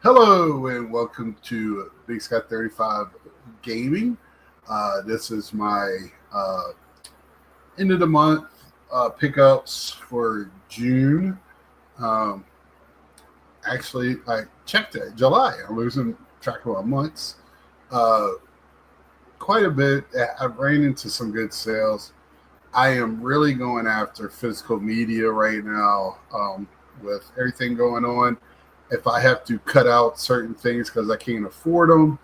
Hello and welcome to Big Sky 35 Gaming. This is my end of the month pickups for June. Um, Actually, I checked it. July. I'm losing track of my months. Uh, Quite a bit. I've ran into some good sales. I am really going after physical media right now with everything going on. If I have to cut out certain things because I can't afford them,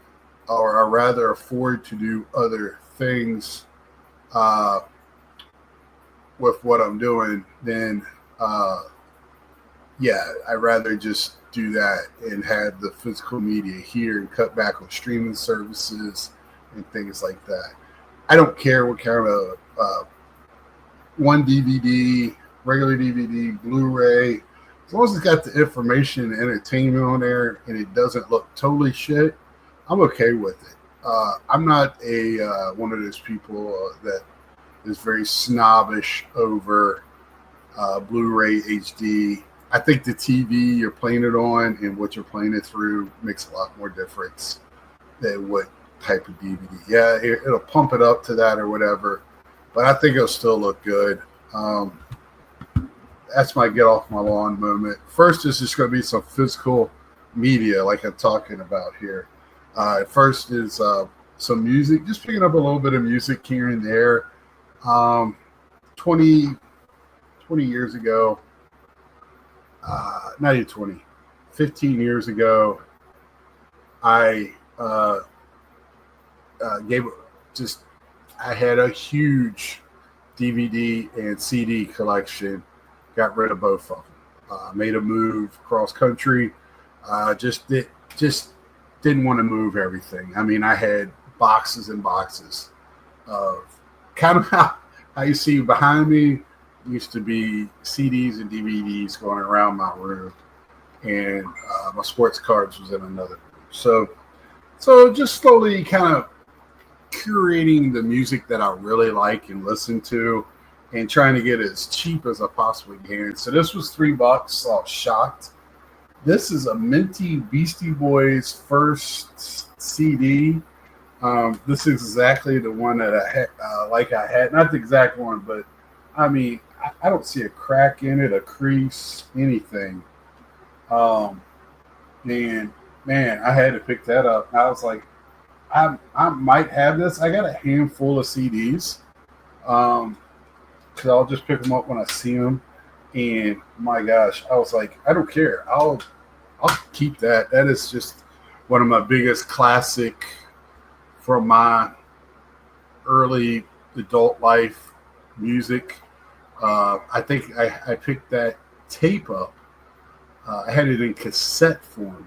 or I rather afford to do other things uh, with what I'm doing, then uh, yeah, I'd rather just do that and have the physical media here and cut back on streaming services and things like that. I don't care what kind of one DVD, regular DVD, Blu-ray, as long as it's got the information and entertainment on there and it doesn't look totally shit, I'm okay with it. I'm not a one of those people that is very snobbish over Blu-ray HD. I think the TV you're playing it on and what you're playing it through makes a lot more difference than what type of DVD. Yeah, it'll pump it up to that or whatever, but I think it'll still look good. Um, that's my get off my lawn moment. First is just going to be some physical media, like I'm talking about here. First is some music, just picking up a little bit of music here and there. Um, 20, 20 years ago, not even 20, 15 years ago, I gave just, I had a huge DVD and CD collection. Got rid of both of them. Made a move cross country. Just didn't want to move everything. I mean, I had boxes and boxes of kind of how you see behind me used to be CDs and DVDs going around my room, and my sports cards was in another room. So just slowly kind of curating the music that I really like and listen to, and trying to get it as cheap as I possibly can. So this was $3. So I was shocked. This is a Minty Beastie Boys first CD. This is exactly the one that I had, I had. Not the exact one, but I mean, I don't see a crack in it, a crease, anything. Um, and man, I had to pick that up. I was like, I might have this. I got a handful of CDs. Because I'll just pick them up when I see them. And my gosh, I was like, I don't care. I'll keep that. That is just one of my biggest classic from my early adult life music. I think I picked that tape up. I had it in cassette form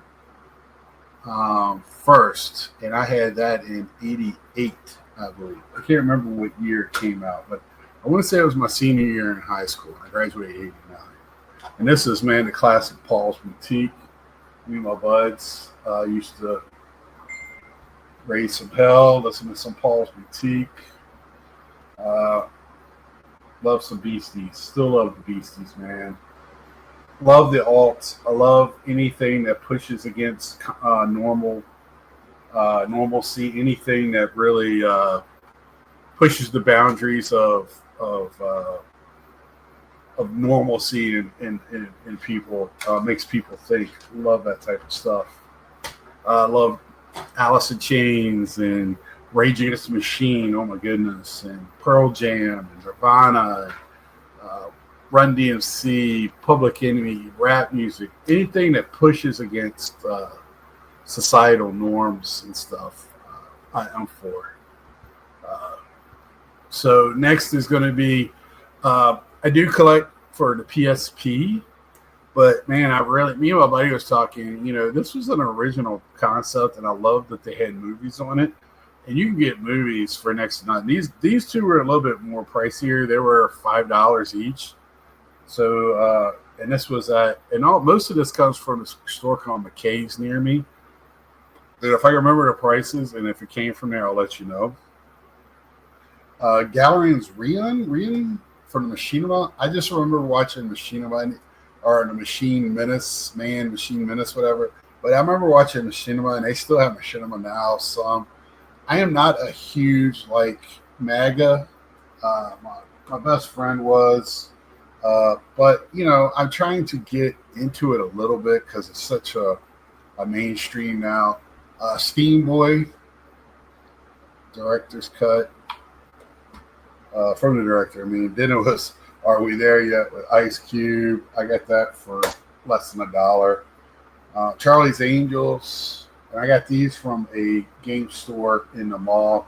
first, and I had that in '88, I believe. I can't remember what year it came out, but I want to say it was my senior year in high school. I graduated in '89. And this is, man, the classic Paul's Boutique. Me and my buds used to raise some hell, listen to some Paul's Boutique. Love some Beasties. Still love the Beasties, man. Love the alts. I love anything that pushes against normalcy. Anything that really pushes the boundaries of normalcy in people, makes people think. Love that type of stuff. Love Alice in Chains and Rage Against the Machine. Oh my goodness, and Pearl Jam and Nirvana, Run DMC, Public Enemy, rap music, anything that pushes against societal norms and stuff. I'm for. So next is going to be, I do collect for the PSP, but man, me and my buddy was talking, this was an original concept, and I love that they had movies on it, and you can get movies for next to nothing. These two were a little bit more pricier. They were $5 each. So, and this was most of this comes from a store called McKay's near me. And if I remember the prices, and if it came from there, I'll let you know. Galleon's Rian from the Machinima. I just remember watching Machinima or the Machine Menace, whatever. But I remember watching Machinima, and they still have Machinima now. So I am not a huge like MAGA. My best friend was, but I'm trying to get into it a little bit because it's such a mainstream now. Steam Boy, director's cut from the director. I mean, then it was Are We There Yet with Ice Cube. I got that for less than $1. Charlie's Angels. And I got these from a game store in the mall.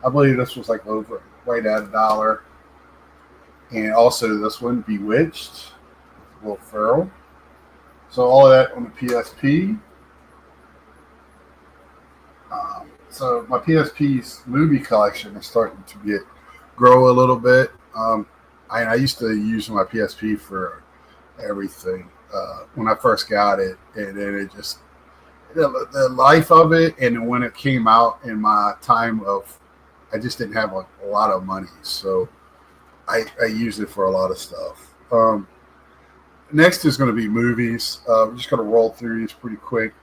I believe this was like over right at $1. And also this one, Bewitched, Will Ferrell. So all of that on the PSP. So my PSP's movie collection is starting to grow a little bit. I used to use my PSP for everything when I first got it, and then it just the life of it, and when it came out in my time of, I just didn't have a lot of money, so I used it for a lot of stuff. Next is going to be movies. We're just going to roll through these pretty quick.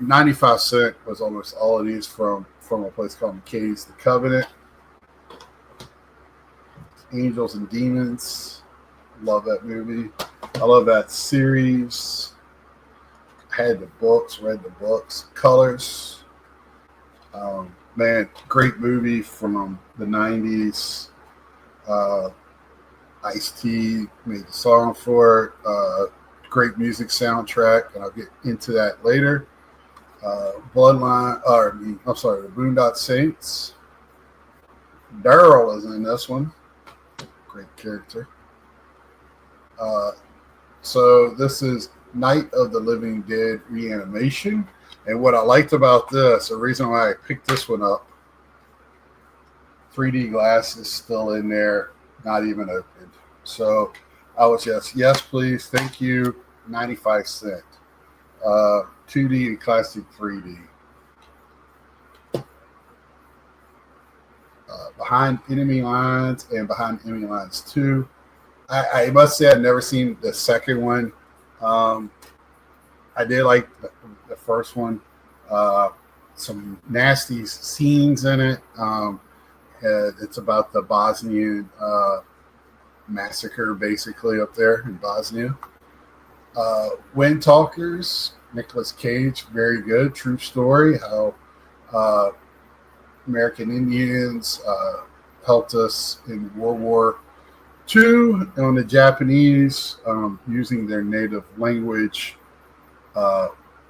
95 cents was almost all of these from a place called McKay's The Covenant. Angels and Demons. Love that movie. I love that series. Had the books, read the books. Colors. Man, great movie from the 90s. Ice-T made the song for it. Great music soundtrack, and I'll get into that later. The Boondock Saints. Daryl is in this one. Great character. So this is Night of the Living Dead Reanimation. And what I liked about this, the reason why I picked this one up, 3D glass is still in there, not even opened. So I was just, yes, please, thank you, 95 cents. 2D and classic 3D. Behind Enemy Lines and Behind Enemy Lines 2. I must say I've never seen the second one. I did like the first one. Some nasty scenes in it. It's about the Bosnian massacre, basically, up there in Bosnia. Wind Talkers, Nicolas Cage, very good. True story, how American Indians helped us in World War II on the Japanese, using their native language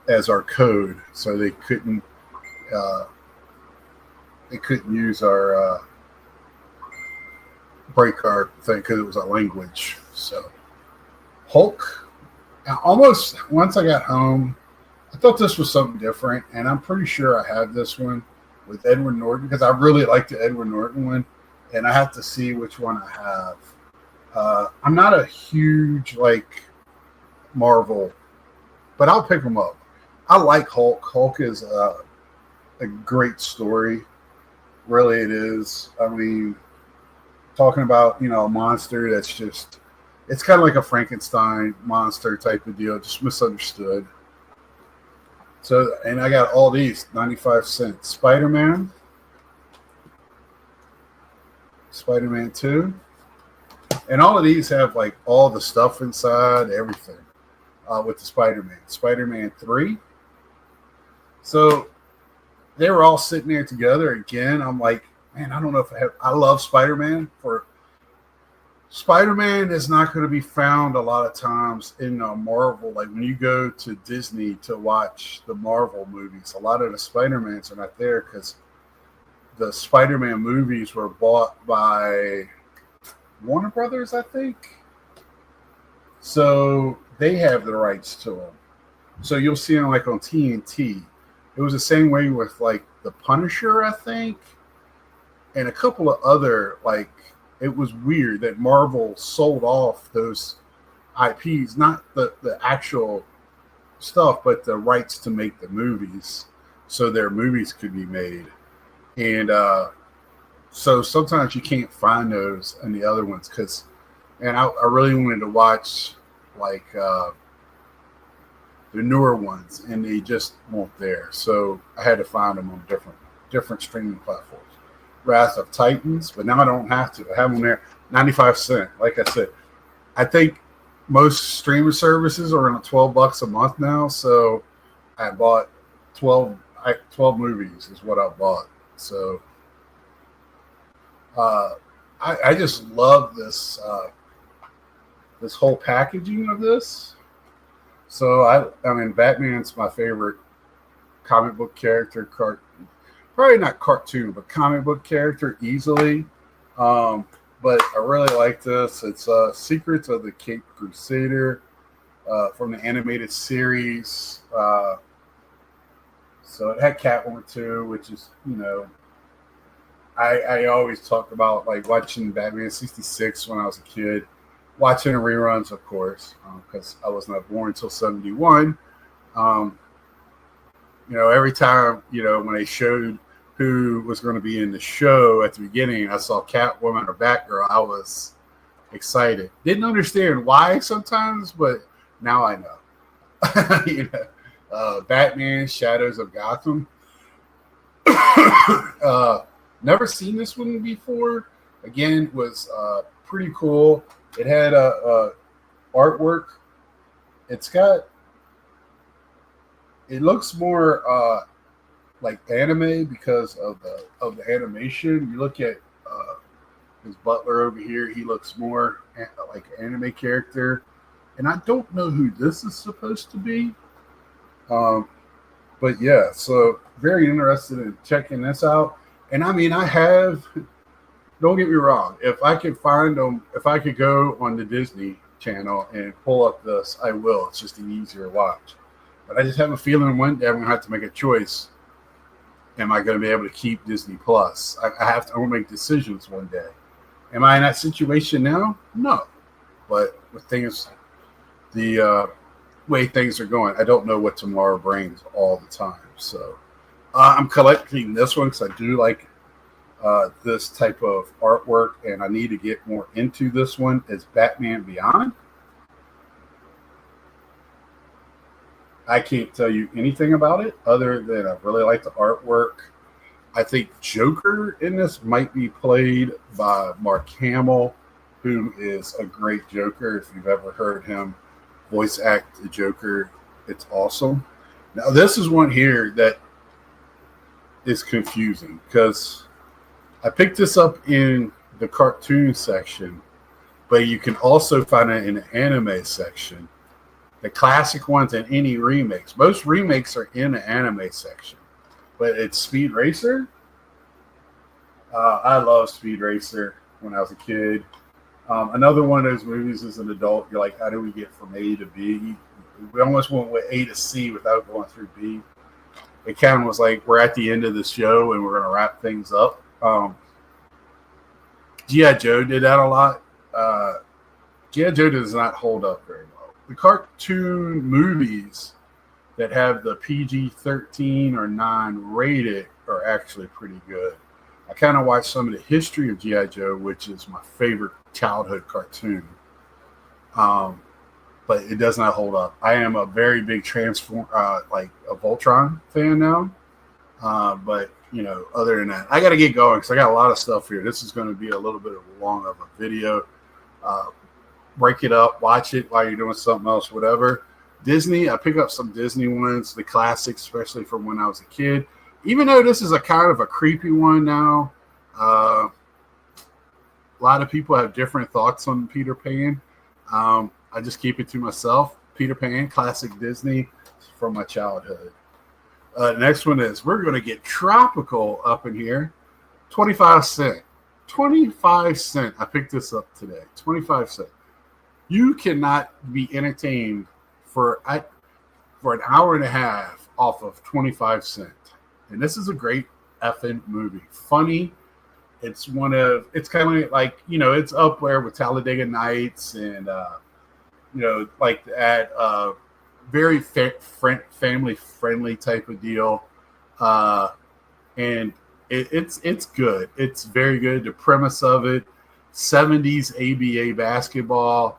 as our code, so they couldn't use our break our thing because it was a language. So Hulk. Almost once I got home, I thought this was something different, and I'm pretty sure I have this one with Edward Norton because I really like the Edward Norton one, and I have to see which one I have. I'm not a huge Marvel, but I'll pick them up. I like Hulk. Hulk is a great story. Really, it is. I mean, talking about a monster that's just. It's kind of like a Frankenstein monster type of deal, just misunderstood. So, and I got all these, 95 cents. Spider-Man 2. And all of these have all the stuff inside, everything with the Spider-Man. Spider-Man 3. So they were all sitting there together again. I'm like, man, I don't know if I love Spider-Man for. Spider-Man is not going to be found a lot of times in Marvel. Like when you go to Disney to watch the Marvel movies, a lot of the Spider-Mans are not there because the Spider-Man movies were bought by Warner Brothers, I think. So they have the rights to them. So you'll see them on TNT. It was the same way with the Punisher, I think, and a couple of other It was weird that Marvel sold off those IPs, not the actual stuff, but the rights to make the movies so their movies could be made. And so sometimes you can't find those in the other ones I really wanted to watch the newer ones, and they just weren't there. So I had to find them on different streaming platforms. Wrath of Titans, but now I don't have to. I have them there, 95¢. Like I said, I think most streaming services are around $12 a month now. So I bought 12 movies is what I bought. So I just love this this whole packaging of this. So I mean, Batman's my favorite comic book character. Probably not cartoon, but comic book character easily. But I really like this. It's Secrets of the Caped Crusader from the animated series. So it had Catwoman too, which is, I always talk about like watching Batman 66 when I was a kid, watching the reruns, of course, because I was not born until 71. Every time, when they showed who was going to be in the show at the beginning, I saw Catwoman or Batgirl, I was excited. Didn't understand why sometimes, but now I know. Batman, Shadows of Gotham. Never seen this one before. Again, was pretty cool. It had artwork. It looks more like anime because of the animation. You look at his butler over here. He looks more like an anime character. And I don't know who this is supposed to be. But yeah, so very interested in checking this out. And I mean, don't get me wrong, if I could find them, if I could go on the Disney Channel and pull up this, I will. It's just an easier watch. But I just have a feeling one day I'm going to have to make a choice. Am I going to be able to keep Disney Plus? I will make decisions one day. Am I in that situation now? No. But with the way things are going, I don't know what tomorrow brings all the time. So I'm collecting this one because I do like this type of artwork, and I need to get more into this one. Is Batman Beyond. I can't tell you anything about it other than I really like the artwork. I think Joker in this might be played by Mark Hamill, who is a great Joker. If you've ever heard him voice act the Joker, it's awesome. Now, this is one here that is confusing because I picked this up in the cartoon section, but you can also find it in the anime section. The classic ones and any remakes. Most remakes are in the anime section, but it's Speed Racer. I love Speed Racer when I was a kid. Another one of those movies as an adult, you're like, how do we get from A to B? We almost went with A to C without going through B. It kind of was like, we're at the end of the show and we're going to wrap things up. G.I. Joe did that a lot. G.I. Joe does not hold up very well. The cartoon movies that have the PG-13 or 9 rated are actually pretty good. I kind of watched some of the history of G.I. Joe, which is my favorite childhood cartoon. But it does not hold up. I am a very big like a Voltron fan now. But, other than that, I got to get going because I got a lot of stuff here. This is going to be a little bit long of a video. Break it up, watch it while you're doing something else, whatever. Disney, I pick up some Disney ones, the classics, especially from when I was a kid. Even though this is a kind of a creepy one now, a lot of people have different thoughts on Peter Pan. I just keep it to myself. Peter Pan, classic Disney from my childhood. Next one is, we're going to get tropical up in here. 25¢. 25¢. I picked this up today. 25¢. You cannot be entertained for an hour and a half off of 25¢. And this is a great effing movie. Funny. It's kind of like, it's up there with Talladega Nights and, like that very family friendly type of deal. And it's good. It's very good. The premise of it, 70s ABA basketball.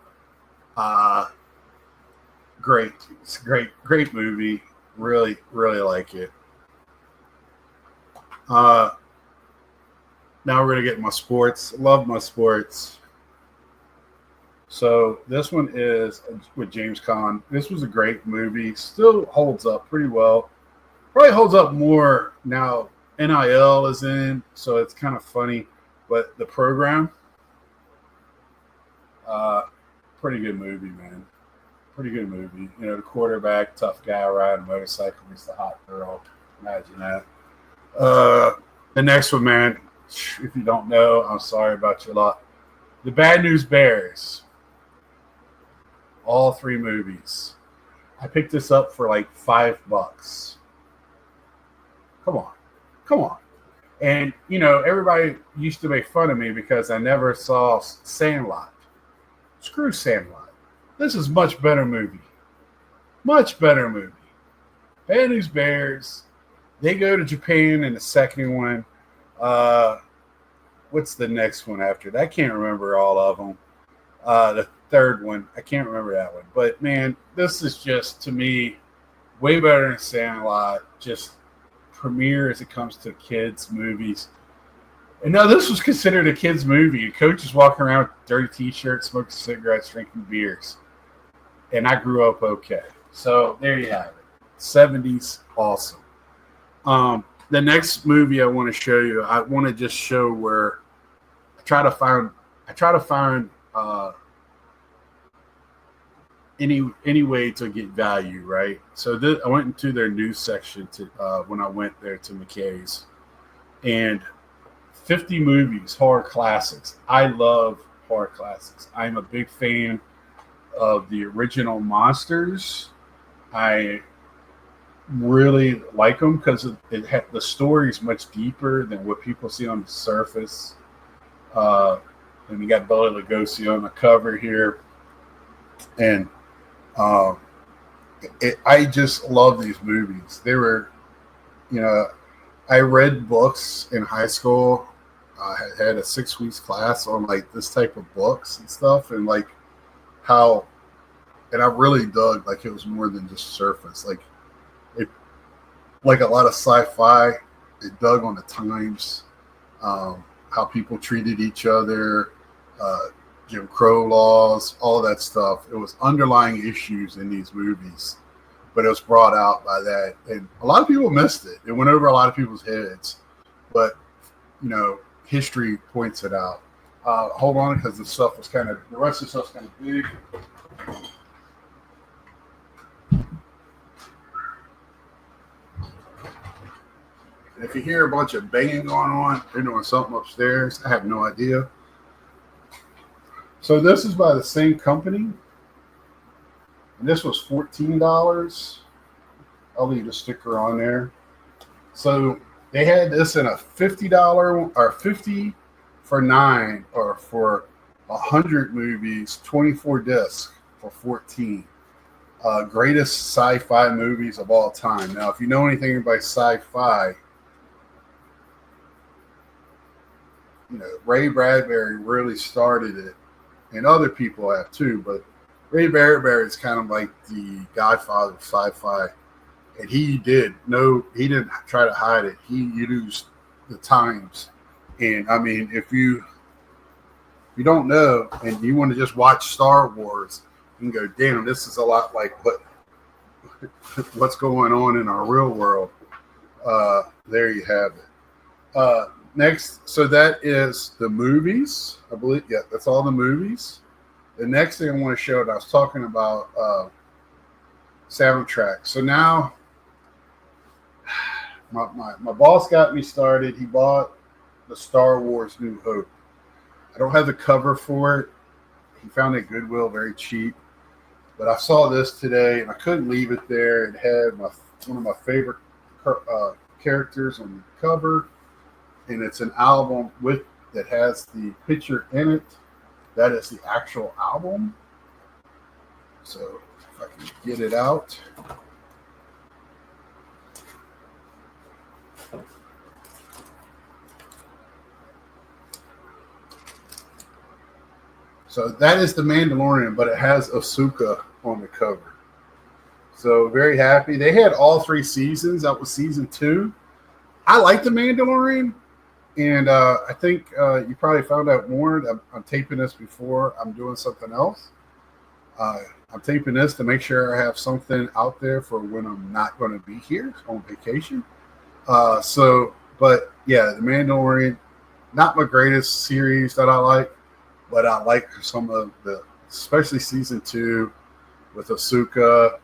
Great. It's a great movie. Really, really like it. Uh, Now we're gonna get my sports. Love my sports. So this one is with James Caan. This was a great movie. Still holds up pretty well. Probably holds up more now. NIL is in, so it's kind of funny. But the program, uh, pretty good movie, man. Pretty good movie. You know, the quarterback, tough guy riding a motorcycle, meets the hot girl. Imagine that. The next one, man. If you don't know, I'm sorry about your lot. The Bad News Bears. All three movies. I picked this up for like $5. Come on. Come on. And, you know, everybody used to make fun of me because I never saw Sandlot. Screw Sandlot. This is much better movie. Much better movie. Bad News Bears. They go to Japan in the second one. What's the next one after that? I can't remember all of them. The third one, I can't remember that one. But, man, this is just, to me, way better than Sandlot. Just premiere as it comes to kids' movies. And now this was considered a kids' movie. A coach is walking around with dirty T-shirts, smoking cigarettes, drinking beers. And I grew up okay. So there you have it. 70s, awesome. The next movie I want to show you, I want to just show where I try to find any way to get value, right? So I went into their news section when I went there to McKay's, and 50 movies, horror classics. I love horror classics. I'm a big fan of the original Monsters. I really like them because the story is much deeper than what people see on the surface. And we got Bela Lugosi on the cover here, and I just love these movies. They were, you know, I read books in high school. I had a 6 weeks class on like this type of books and stuff, and like how, and I really dug like it was more than just surface. Like it, like a lot of sci-fi, it dug on the times, how people treated each other, Jim Crow laws, all that stuff. It was underlying issues in these movies, but it was brought out by that. And a lot of people missed it. It went over a lot of people's heads, but, you know, history points it out. Hold on, because the rest of the stuff's kind of big. And if you hear a bunch of banging going on, they're doing something upstairs. I have no idea. So this is by the same company. And this was $14. I'll leave the sticker on there. So they had this in a $50 or 50 for 9 or for 100 movies, 24 discs for 14. Greatest sci-fi movies of all time. Now, if you know anything about sci-fi, you know, Ray Bradbury really started it, and other people have too, but Ray Bradbury is kind of like the godfather of sci-fi, and he didn't try to hide it. He used the times, and I mean, if you don't know and you want to just watch Star Wars, you can go, damn, this is a lot like what's going on in our real world. There you have it. Next, so that is the movies, I believe. Yeah, that's all the movies. The next thing I want to show, and I was talking about soundtrack. So now, my boss got me started. He bought the Star Wars New Hope. I don't have the cover for it. He found it at Goodwill very cheap. But I saw this today, and I couldn't leave it there. It had one of my favorite characters on the cover. And it's an album that has the picture in it. That is the actual album. So if I can get it out. So that is The Mandalorian, but it has Ahsoka on the cover. So very happy. They had all 3 seasons. That was season 2. I like The Mandalorian, and I think you probably found out more. I'm taping this before I'm doing something else. I'm taping this to make sure I have something out there for when I'm not going to be here on vacation. But yeah, The Mandalorian, not my greatest series that I like, but I like some of especially season 2 with Ahsoka,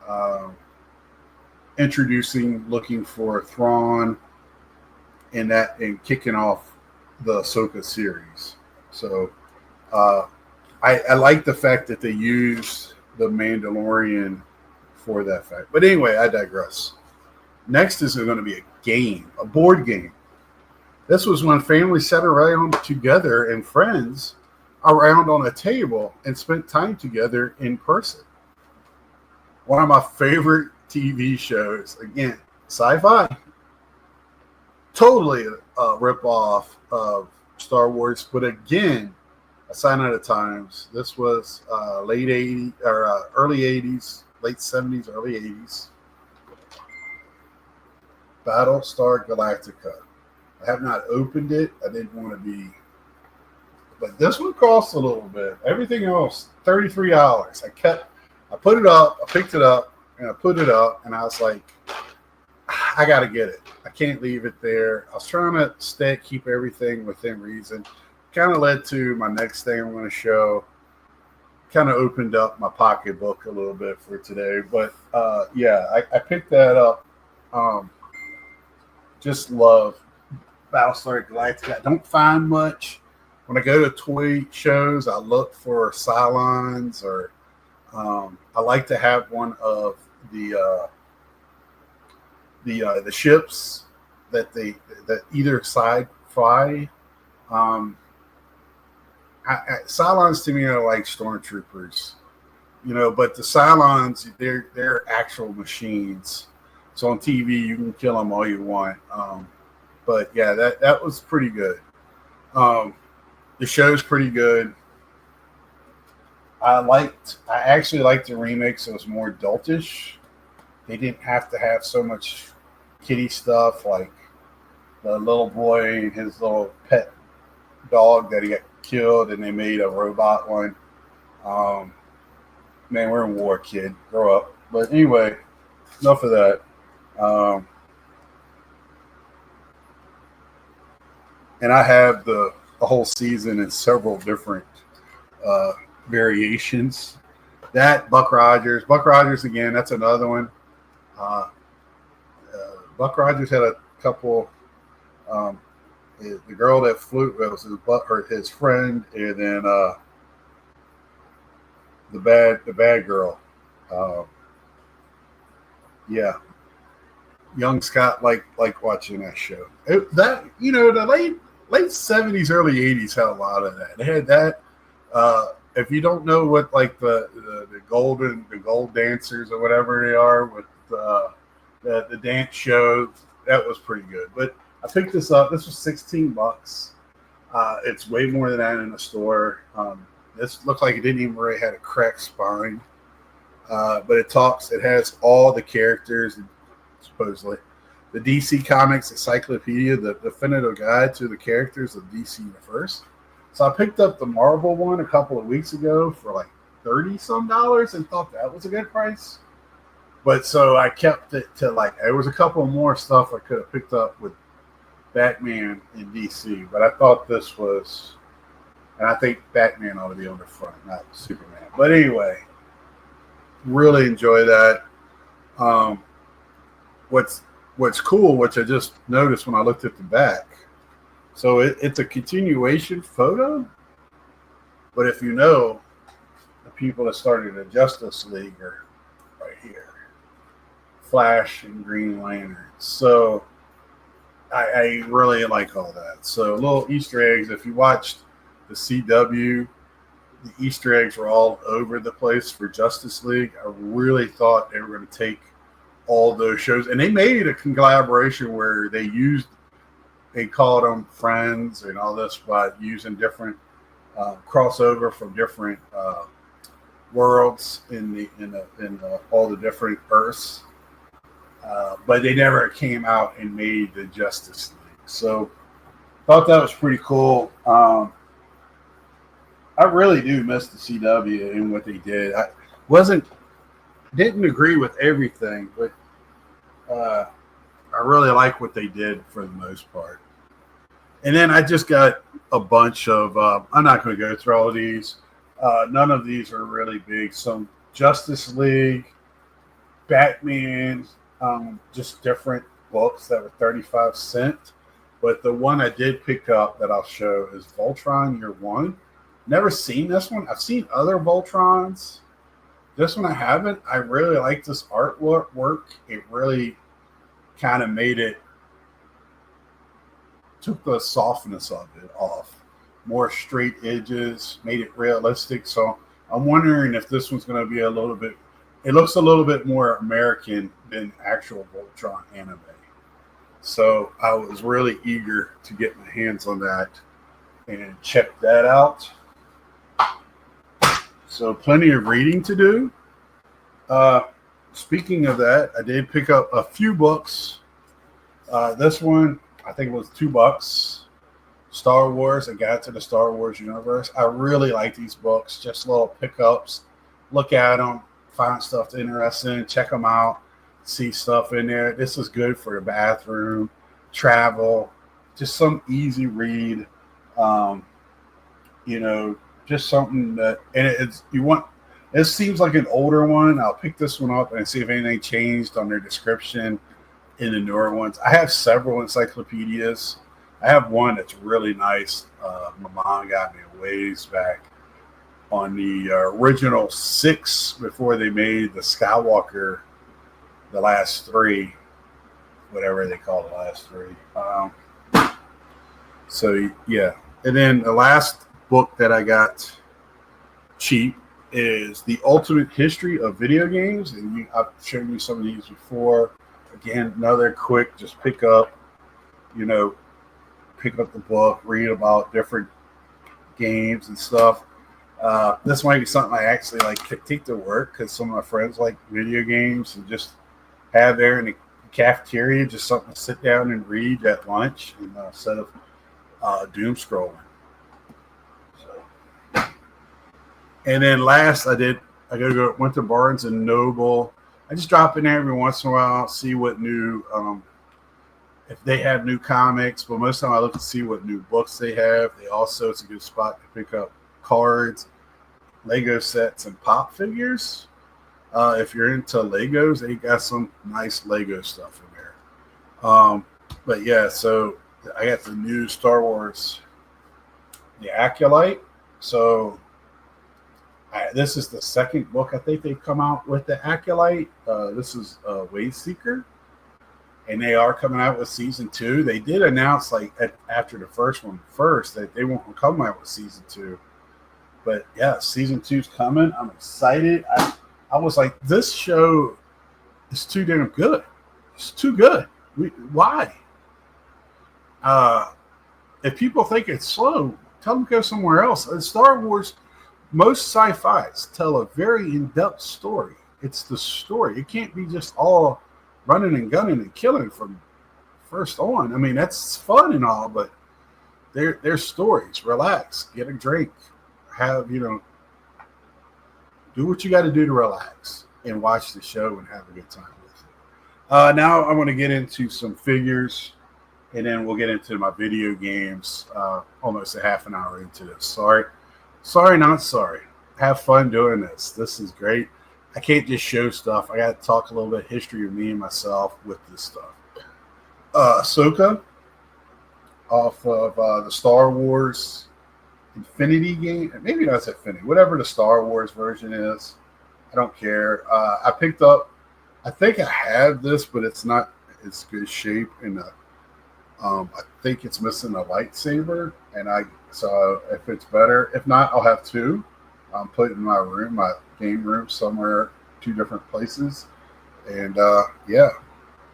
uh, looking for Thrawn, and kicking off the Ahsoka series. So uh, I like the fact that they used the Mandalorian for that fact. But anyway, I digress. Next is going to be a board game. This was when families sat around together and friends around on a table and spent time together in person. One of my favorite TV shows, again, sci-fi, totally a rip-off of Star Wars, but again, a sign of the times. This was late 80s or early 80s, late 70s, early 80s. Battlestar Galactica. I have not opened it. I didn't want to be, but this one costs a little bit. Everything else, $33. I put it up, I picked it up, and I put it up, and I was like, I got to get it. I can't leave it there. I was trying to keep everything within reason. Kind of led to my next thing I'm going to show. Kind of opened up my pocketbook a little bit for today. But yeah, I picked that up. Just love Battlestar Galactica. I don't find much. When I go to toy shows, I look for Cylons, or I like to have one of the ships that either side fly. Cylons to me are like stormtroopers, but the Cylons, they're actual machines. So on TV, you can kill them all you want. But yeah, that was pretty good. The show's pretty good. I actually liked the remake, so it was more adultish. They didn't have to have so much kiddie stuff, like the little boy and his little pet dog that he got killed, and they made a robot one. Man, we're in war, kid. Grow up. But anyway, enough of that. And I have the whole season in several different variations. Buck Rogers again. That's another one. Buck Rogers had a couple. The girl that flew was his friend, and then the bad girl. Yeah, young Scott like watching that show. The late 70s, early 80s had a lot of that. They had that. If you don't know what like the gold dancers or whatever they are with the dance show, that was pretty good. But I picked this up. This was $16. It's way more than that in the store. This looked like it didn't even really have a cracked spine. But it has all the characters, supposedly. The DC Comics Encyclopedia, the definitive guide to the characters of DC Universe. So I picked up the Marvel one a couple of weeks ago for like $30-some and thought that was a good price. But so I kept it to there was a couple more stuff I could have picked up with Batman in DC, but I thought this was, and I think Batman ought to be on the front, not Superman. But anyway, really enjoy that. What's cool, which I just noticed when I looked at the back, so it's a continuation photo, but if you know, the people that started the Justice League are right here. Flash and Green Lantern. So I really like all that. So little Easter eggs. If you watched the CW, the Easter eggs were all over the place for Justice League. I really thought they were going to take all those shows, and they made a collaboration where they called them friends and all this by using different crossover from different worlds in all the different Earths, but they never came out and made the Justice League. So thought that was pretty cool. I really do miss the CW and what they did. I didn't agree with everything, but I really like what they did for the most part. And then I just got a bunch of. I'm not going to go through all of these. None of these are really big. Some Justice League, Batman, just different books that were 35¢. But the one I did pick up that I'll show is Voltron Year One. Never seen this one. I've seen other Voltrons. This one I haven't. I really like this artwork. It really kind of took the softness of it off. More straight edges, made it realistic. So I'm wondering if this one's going to be a little bit, it looks a little bit more American than actual Voltron anime. So I was really eager to get my hands on that and check that out. So plenty of reading to do. Speaking of that, I did pick up a few books. This one, I think it was $2. Star Wars, A Guide to the Star Wars Universe. I really like these books. Just little pickups. Look at them, find stuff interesting, check them out, see stuff in there. This is good for the bathroom, travel, just some easy read. Just something that, and it's you want. It seems like an older one. I'll pick this one up and see if anything changed on their description in the newer ones. I have several encyclopedias. I have one that's really nice. My mom got me a ways back on the original 6 before they made the Skywalker, the last 3, whatever they call the last 3. So yeah, and then the last book that I got cheap is The Ultimate History of Video Games, and I've shown you some of these before. Again, another quick, just pick up the book, read about different games and stuff. This might be something I actually like take to work because some of my friends like video games and just have there in the cafeteria, just something to sit down and read at lunch instead of doom scrolling. And then last, went to Barnes and Noble. I just drop in there every once in a while, see what new, if they have new comics. But most of the time, I look to see what new books they have. It's a good spot to pick up cards, Lego sets, and pop figures. If you're into Legos, they got some nice Lego stuff in there. But yeah, so I got the new Star Wars, The Acolyte. So this is the second book I think they've come out with, The Acolyte. This is Wayseeker, and they are coming out with season 2. They did announce after the first one that they won't come out with season 2. But yeah, season 2's coming. I'm excited. I was like, this show is too damn good. It's too good. Why? If people think it's slow, tell them to go somewhere else. Star Wars. Most sci-fis tell a very in-depth story. It's the story. It can't be just all running and gunning and killing from first on. I mean, that's fun and all, but they're stories. Relax, get a drink, do what you got to do to relax and watch the show and have a good time with it. Now I'm going to get into some figures, and then we'll get into my video games almost a half an hour into this. Sorry, not sorry. Have fun doing this. This is great. I can't just show stuff. I got to talk a little bit history of me and myself with this stuff. Ahsoka off of the Star Wars Infinity game. Maybe not Infinity. Whatever the Star Wars version is. I don't care. I picked up, I think I have this, but it's not as good shape. And I think it's missing a lightsaber. So if it's better, if not, I'll have 2. Put it in my room, my game room, somewhere, 2 different places. And yeah,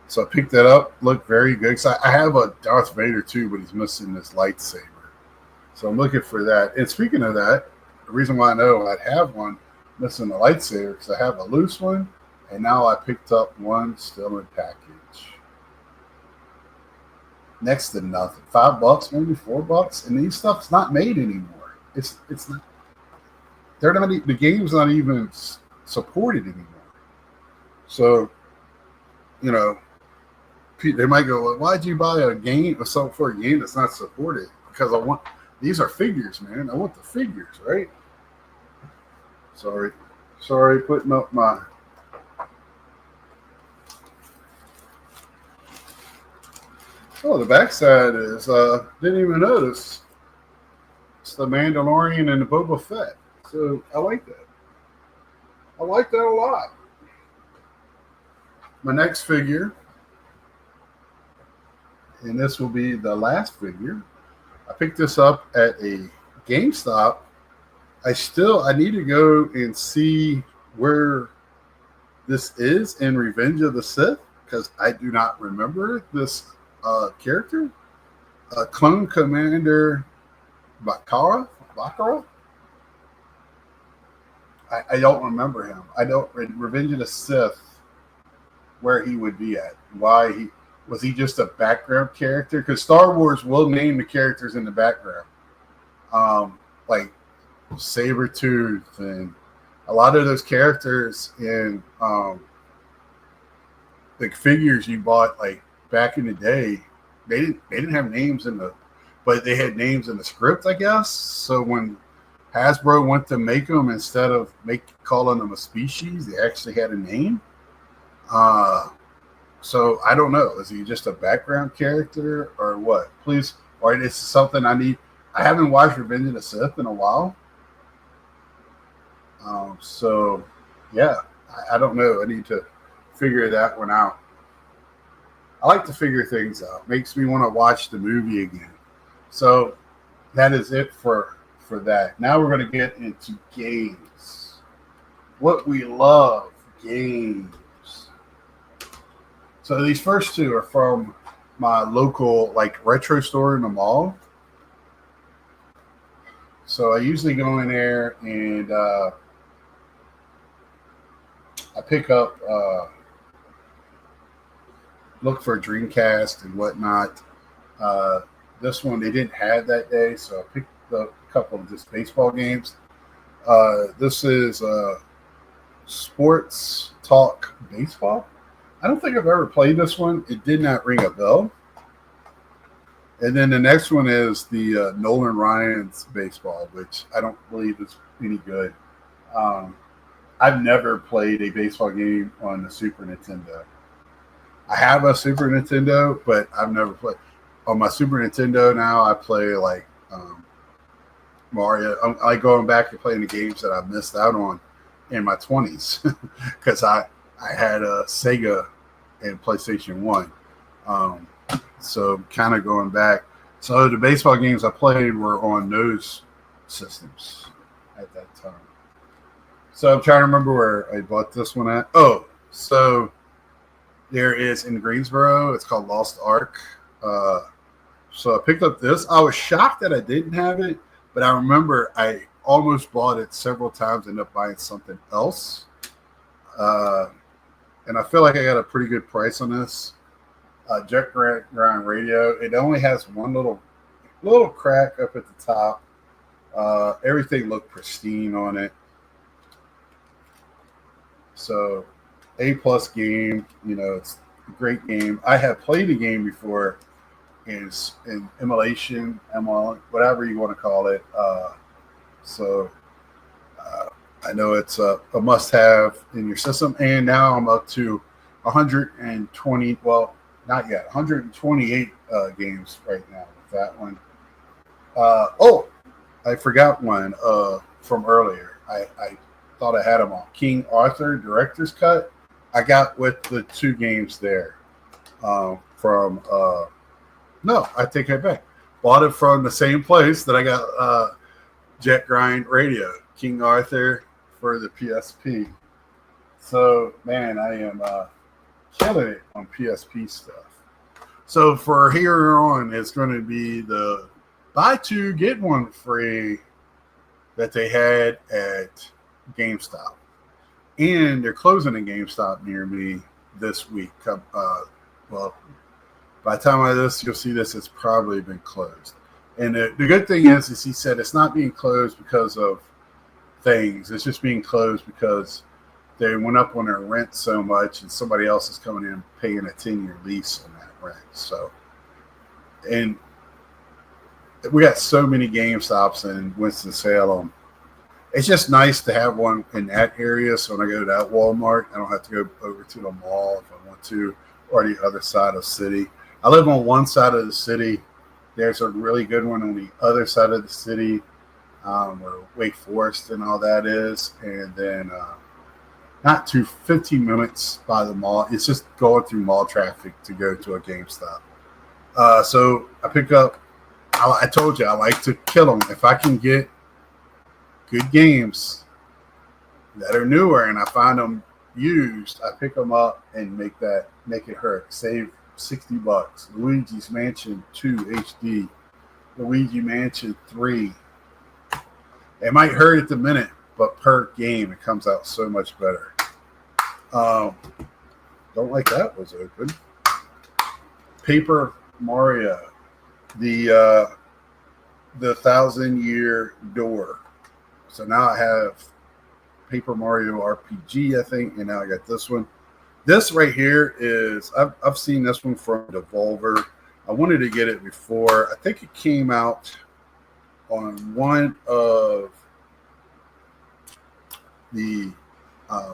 so I picked that up. Looked very good. So I have a Darth Vader too, but he's missing this lightsaber. So I'm looking for that. And speaking of that, the reason why I know I'd have one, missing a lightsaber because I have a loose one, and now I picked up one still in package. Next to nothing. $5, maybe $4, and these stuff's not made anymore. It's not. They're not. The game's not even supported anymore. So, you know, they might go, well, why'd you buy a game or something for a game that's not supported? Because I want these are figures, man. I want the figures, right? Sorry, putting up my. Oh, the backside is didn't even notice. It's the Mandalorian and the Boba Fett. So I like that. I like that a lot. My next figure, and this will be the last figure. I picked this up at a GameStop. I need to go and see where this is in Revenge of the Sith because I do not remember this character. Clone Commander Bakara. I don't remember him. I don't Revenge of the Sith where he would be at. Why he was he just a background character? Because Star Wars will name the characters in the background, like Sabretooth and a lot of those characters in the figures you bought like back in the day. They didn't have names but they had names in the script, I guess. So when Hasbro went to make them, instead of calling them a species, they actually had a name. So I don't know. Is he just a background character or what? Please, or it's something I need. I haven't watched Revenge of the Sith in a while. So yeah, I don't know. I need to figure that one out. I like to figure things out. Makes me want to watch the movie again. So that is it for that. Now we're going to get into games. What we love, games. So these first two are from my local like retro store in the mall. So I usually go in there and I pick up, look for a Dreamcast and whatnot. This one they didn't have that day, so I picked up a couple of just baseball games. This is Sports Talk Baseball. I don't think I've ever played this one. It did not ring a bell. And then the next one is the Nolan Ryan's baseball, which I don't believe is any good. I've never played a baseball game on the Super Nintendo. I have a Super Nintendo, but I've never played. On my Super Nintendo now, I play like Mario. I like going back and playing the games that I missed out on in my 20s because I had a Sega and PlayStation 1. So kind of going back. So the baseball games I played were on those systems at that time. So I'm trying to remember where I bought this one at. Oh, so there is in Greensboro. It's called Lost Ark. So I picked up this. I was shocked that I didn't have it, but I remember I almost bought it several times, ended up buying something else. And I feel like I got a pretty good price on this. Jet Grind radio. It only has one little crack up at the top. Everything looked pristine on it. So A+ game. You know, it's a great game. I have played the game before. Is in emulation, whatever you want to call it. So I know it's a must-have in your system. And now I'm up to 120. Well, not yet. 128 games right now with that one. Oh, I forgot one from earlier. I thought I had them all. King Arthur Director's Cut. I got with the 2 games there from. No, I take it back. Bought it from the same place that I got Jet Grind Radio, King Arthur for the PSP. So, man, I am killing it on PSP stuff. So, for here on, it's going to be the buy 2, get 1 free that they had at GameStop, and they're closing a GameStop near me this week. Well, by the time you'll see this, it's probably been closed. And the good thing is he said it's not being closed because of things. It's just being closed because they went up on their rent so much, and somebody else is coming in paying a 10-year lease on that rent. So, and we got so many GameStops in Winston-Salem. It's just nice to have one in that area. So when I go to that Walmart, I don't have to go over to the mall if I want to, or the other side of the city. I live on one side of the city. There's a really good one on the other side of the city, where Wake Forest and all that is. And then not 15 minutes by the mall. It's just going through mall traffic to go to a GameStop. So I pick up, I told you I like to kill them. If I can get good games that are newer and I find them used, I pick them up and make it hurt. Save $60. Luigi's Mansion 2 HD, Luigi Mansion 3. It might hurt at the minute, but per game it comes out so much better. Don't like that was open. Paper Mario, the 1,000-year door. So now I have Paper Mario RPG, I think, and now I got this one. This right here is, I've seen this one from Devolver. I wanted to get it before. I think it came out on one of the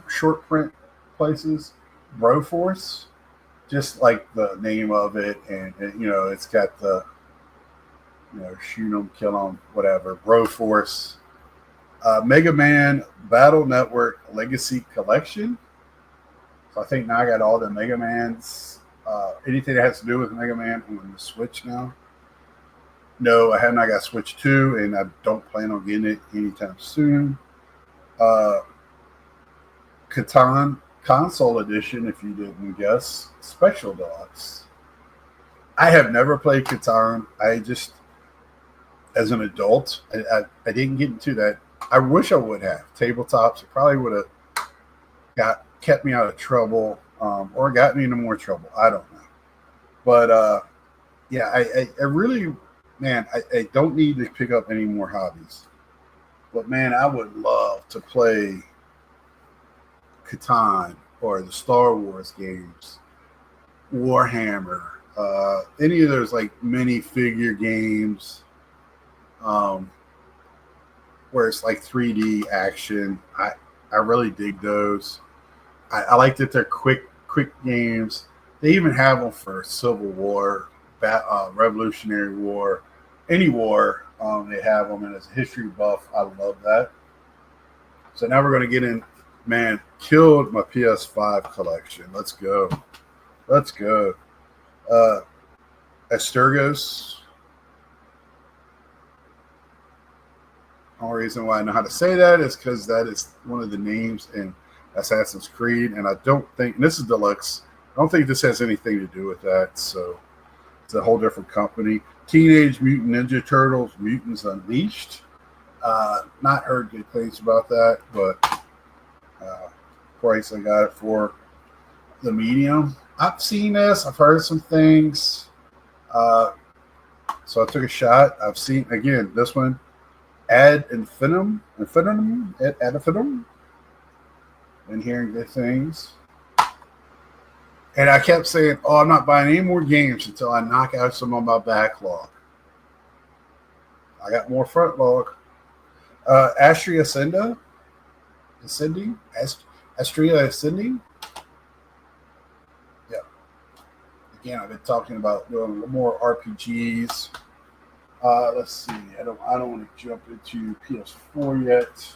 short print places, Broforce, just like the name of it, and it's got the shoot 'em, kill 'em, whatever. Broforce, Mega Man Battle Network Legacy Collection. So I think now I got all the Mega Mans, anything that has to do with Mega Man on the Switch now. No, I have not got Switch 2, and I don't plan on getting it anytime soon. Catan Console Edition, if you didn't guess, Special Deluxe. I have never played Catan. I just, as an adult, I didn't get into that. I wish I would have. Tabletops, it probably would have kept me out of trouble, or got me into more trouble. I don't know. But yeah, I really, man, I don't need to pick up any more hobbies. But man, I would love to play Catan or the Star Wars games, Warhammer, any of those like mini figure games, where it's like 3D action. I really dig those. I like that they're quick games. They even have them for Civil War, Revolutionary War, any war. They have them, and as a history buff, I love that. So now we're going to get in. Man, killed my PS5 collection. Let's go. Asturgos. The only reason why I know how to say that is because that is one of the names in Assassin's Creed, and I don't think, and this is deluxe, I don't think this has anything to do with that, so it's a whole different company. Teenage Mutant Ninja Turtles, Mutants Unleashed. Not heard good things about that, but price I got it for the medium. I've seen this, I've heard some things, so I took a shot. I've seen, again, this one, Ad Infinitum, been hearing good things. And I kept saying, I'm not buying any more games until I knock out some of my backlog. I got more front log. Astria Ascending. Yeah. Again, I've been talking about doing more RPGs. Let's see. I don't want to jump into PS4 yet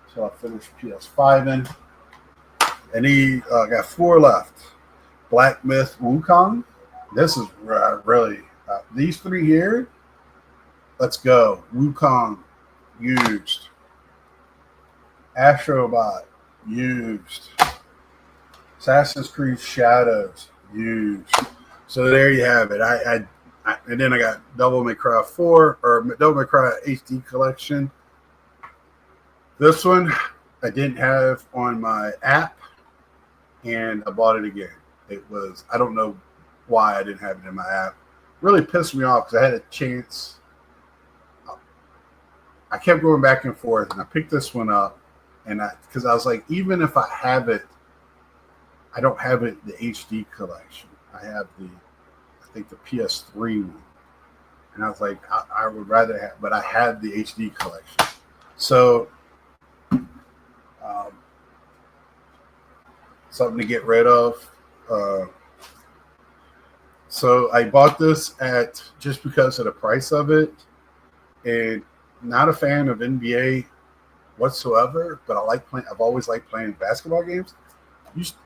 until I finish PS5 in. And he got 4 left. Black Myth Wukong. This is really these 3 here. Let's go. Wukong used. Astrobot used. Assassin's Creed Shadows used. So there you have it. And then I got Devil May Cry 4 or Devil May Cry HD collection. This one I didn't have on my app, and I bought it again. It was, I don't know why I didn't have it in my app. Really pissed me off because I had a chance. I kept going back and forth, and I picked this one up, and because I was like, even if I have it, I don't have it the HD collection. I have I think the PS3 one, and I was like, I would rather have, but I have the HD collection. So, something to get rid of. So I bought this at just because of the price of it, and not a fan of NBA whatsoever. But I like playing. I've always liked playing basketball games.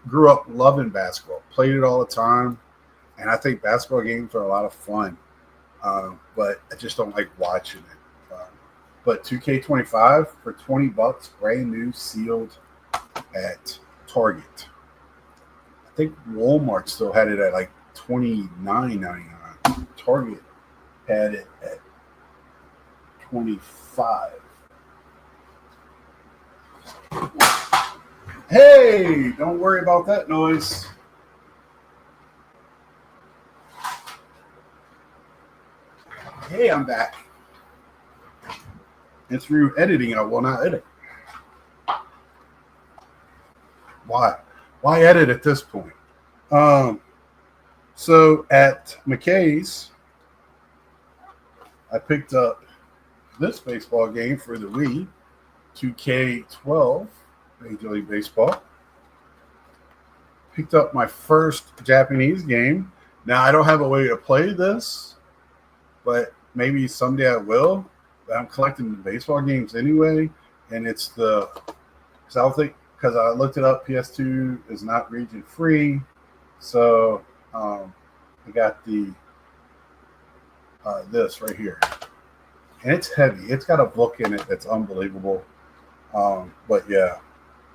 Grew up loving basketball, played it all the time, and I think basketball games are a lot of fun. But I just don't like watching it. But 2K25 for $20, brand new, sealed at Target. I think Walmart still had it at like $29.99. Target had it at $25. Hey, don't worry about that noise. Hey, I'm back. And through editing, I will not edit. Why? Why edit at this point? So at McKay's, I picked up this baseball game for the Wii, 2K12, Major League Baseball. Picked up my first Japanese game. Now, I don't have a way to play this, but maybe someday I will. But I'm collecting the baseball games anyway, and it's because I looked it up, PS2 is not region free, so I got this right here, and it's heavy. It's got a book in it that's unbelievable. But yeah,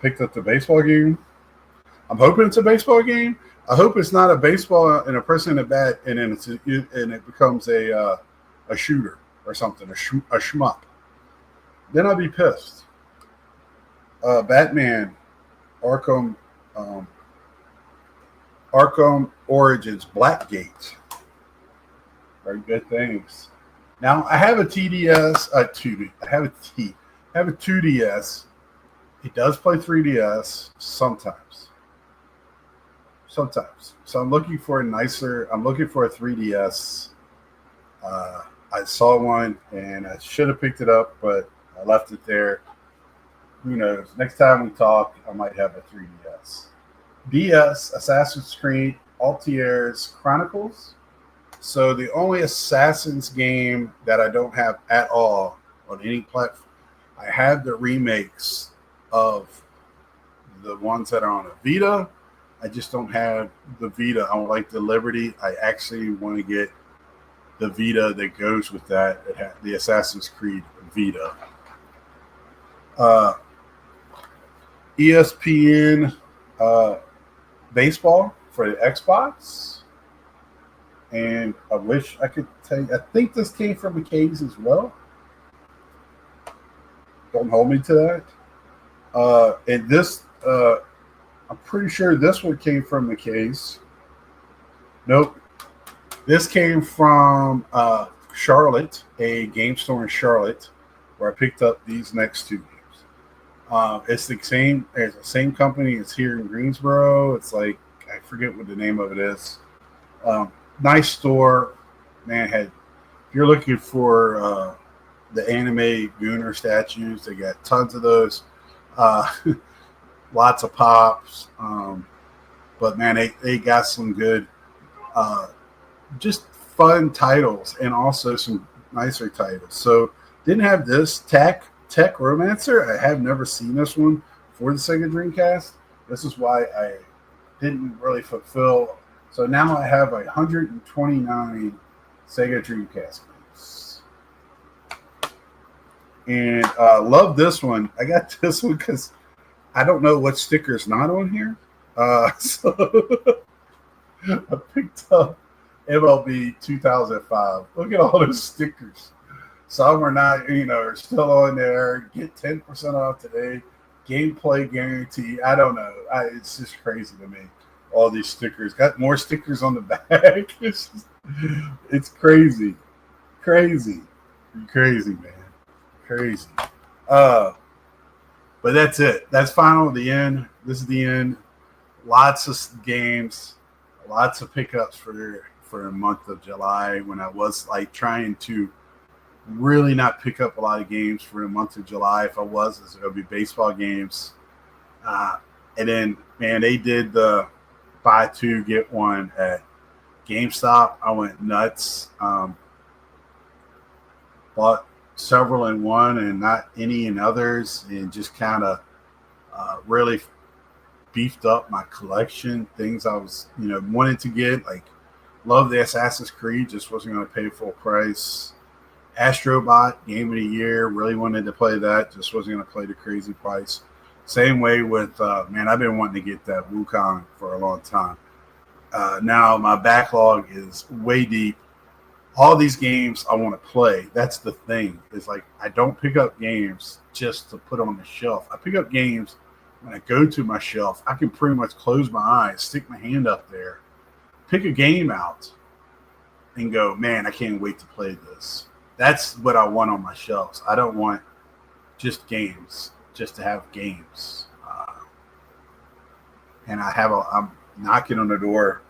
picked up the baseball game. I'm hoping it's a baseball game. I hope it's not a baseball and a person in a bat, and then it becomes a shooter or something, a shmup. Then I'll be pissed. Batman, Arkham Origins, Blackgate. Very good things. Now I have a TDS, I have a 2DS. It does play 3DS sometimes. So I'm looking for a 3DS. I saw one and I should have picked it up, but I left it there. Who knows? Next time we talk, I might have a 3DS. DS, Assassin's Creed, Altair's Chronicles. So the only Assassin's game that I don't have at all on any platform, I have the remakes of the ones that are on a Vita. I just don't have the Vita. I don't like the Liberty. I actually want to get the Vita that goes with that. The Assassin's Creed Vita. ESPN baseball for the Xbox. And I wish I could tell you, I think this came from McKay's as well. Don't hold me to that. And this, I'm pretty sure this one came from McKay's. Nope. This came from Charlotte, a game store in Charlotte, where I picked up these next two games. It's the same company. It's here in Greensboro. It's like, I forget what the name of it is. Nice store, man. If you're looking for the anime Gooner statues, they got tons of those. Lots of pops, but man, they got some good, just fun titles, and also some nicer titles. So didn't have this Tech Romancer. I have never seen this one for the Sega Dreamcast. This is why I didn't really fulfill. So now I have 129 Sega Dreamcast games. And love this one. I got this one because I don't know what sticker's not on here. So I picked up MLB 2005. Look at all those stickers. Some are not, are still on there. Get 10% off today. Gameplay guarantee. I don't know. It's just crazy to me. All these stickers. Got more stickers on the back. It's crazy. Crazy. Crazy, man. Crazy. But that's it. That's final. The end. This is the end. Lots of games. Lots of pickups for the month of July, when I was like trying to really not pick up a lot of games for the month of July. If I was, it's going to be baseball games. And then, man, they did the buy two, get one at GameStop. I went nuts. Bought several in one and not any in others, and just kind of really beefed up my collection. Things I was, wanted to get, like love the Assassin's Creed, just wasn't going to pay full price. Astrobot, game of the year, really wanted to play that, just wasn't going to play the crazy price. Same way with, man, I've been wanting to get that Wukong for a long time. Now my backlog is way deep. All these games I want to play. That's the thing. It's like I don't pick up games just to put on the shelf. I pick up games when I go to my shelf. I can pretty much close my eyes, stick my hand up there, pick a game out, and go, man, I can't wait to play this. That's what I want on my shelves. I don't want just games, just to have games. And I'm knocking on the door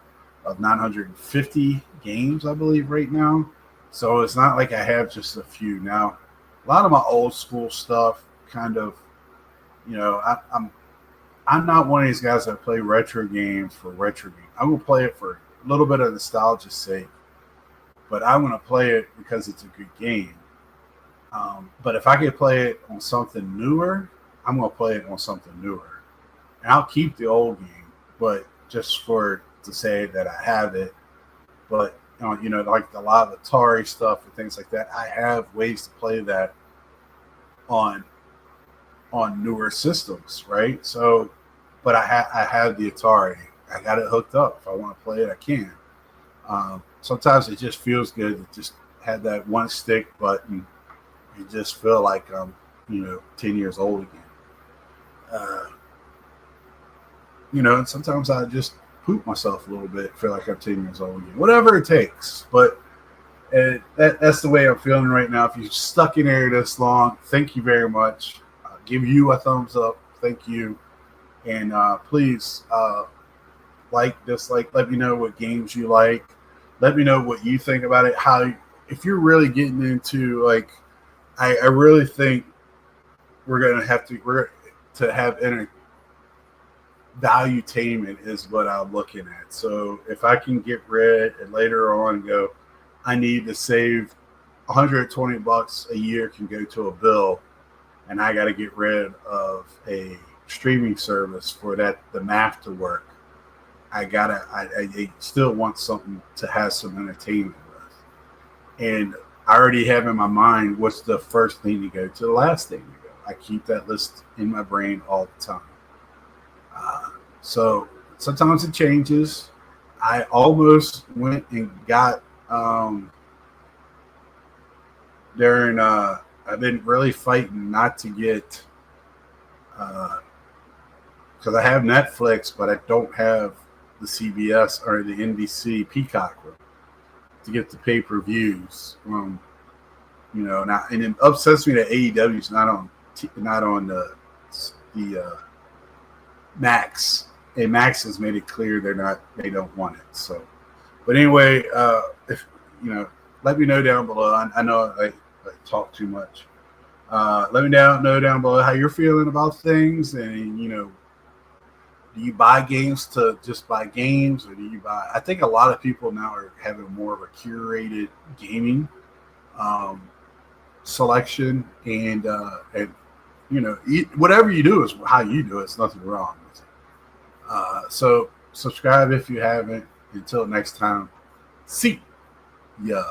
of 950 games, I believe, right now. So it's not like I have just a few. Now, a lot of my old school stuff, kind of, I'm not one of these guys that play retro games for retro games. I'm gonna play it for a little bit of nostalgia's sake, but I'm gonna play it because it's a good game. But if I could play it on something newer, I'm gonna play it on something newer, and I'll keep the old game, but just to say that I have it. But like a lot of Atari stuff and things like that, I have ways to play that on newer systems, right? So, but I have the Atari. I got it hooked up. If I want to play it, I can. Sometimes it just feels good to just have that one stick button and just feel like I'm, 10 years old again. And sometimes I just poop myself a little bit, feel like I'm 10 years old again. Whatever it takes. But that's the way I'm feeling right now. If you're stuck in there this long, thank you very much. Give you a thumbs up. Thank you. And please dislike. Let me know what games you like. Let me know what you think about it. If you're really getting into, like, I really think we're gonna have to have valuetainment is what I'm looking at. So if I can get rid and later on go, I need to save $120 a year can go to a bill, and I got to get rid of a streaming service for the math to work. I still want something to have some entertainment with. And I already have in my mind what's the first thing to go to the last thing to go. I keep that list in my brain all the time. So sometimes it changes. I almost went and got I've been really fighting not to get because I have Netflix, but I don't have the CBS or the NBC Peacock to get the pay-per-views. Now, and it upsets me that AEW is not on the Max. And Max has made it clear they don't want it. So, but anyway, if let me know down below. I know I talk too much. Let me know down below how you're feeling about things, and do you buy games to just buy games, or do you buy? I think a lot of people now are having more of a curated gaming selection, and whatever you do is how you do it. It's nothing wrong with it. So subscribe if you haven't. Until next time, see ya.